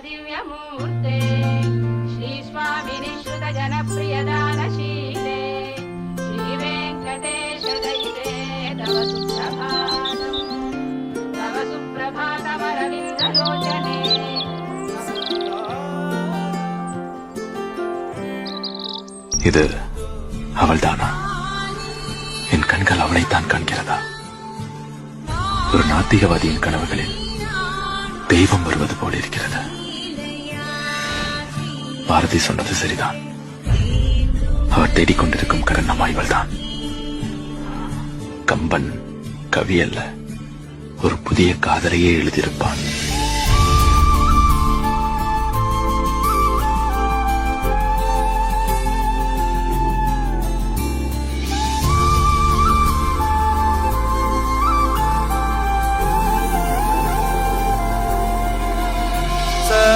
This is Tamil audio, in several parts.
दिव्यमूर्ते श्री स्वामिनि श्रुत जनप्रियदानशीले श्रीवेङ्कटेश दैते तव सुप्रभातमरविन्दलोचने இது அவள்தானா? என் கண்கள் அவளைத்தான் காண்கிறதா? ஒரு நாத்திகவாதியின் கனவுகளில் தெய்வம் வருவது போல இருக்கிறது. பாரதி சொன்னது சரிதான். அவர் தேடிக்கொண்டிருக்கும் கருணமா இவள்தான். கம்பன் கவி அல்ல, ஒரு புதிய காதலையே எழுதியிருப்பான்.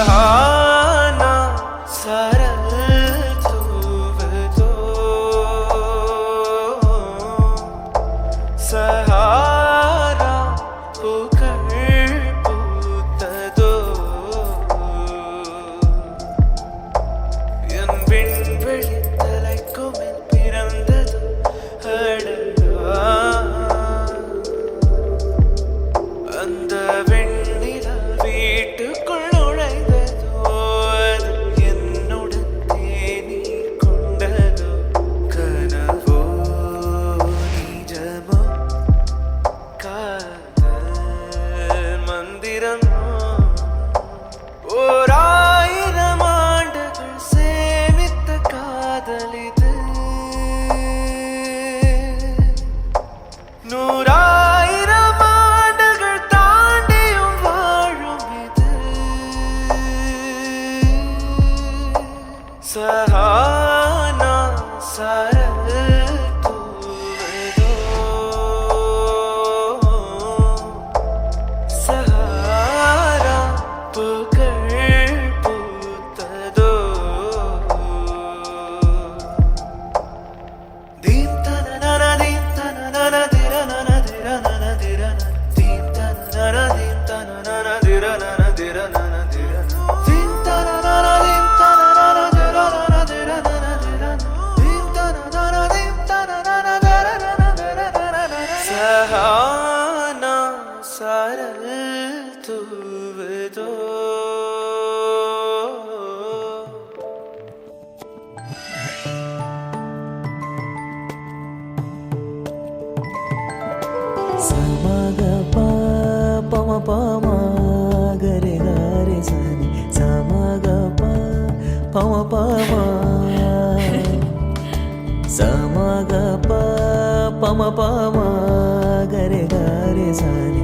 सहाना सरल तुवदो सहारा पुकळ पूतदो என் விண்வெளி தலைக்குமேல் பிறந்ததோ அடடா அந்த வெண்ணிலா வீட்டுக்குள் ஓராயிரம் ஆண்டுகள் சேமித்த காதலிது, நூறாயிரம் ஆண்டுகள் தாண்டியும் வாழும் இது. சஹானா சரல் தூவதோ சஹாரா புகழ் பூத்ததோ தீம் தனனன தீம் தனனன திரனன திரனன திரன தீம் தனனன தீம் தனனன திரனன திரனன திரன தீம் தனனன தீம் தனனன திரனன திரனன திரன தீம் தனனன தீம் தனனன திரனன திரனன சஹானா சரல் துவதோ Samagapa pama pama gare gare sani samagapa pama pama samagapa pama pama gare gare sani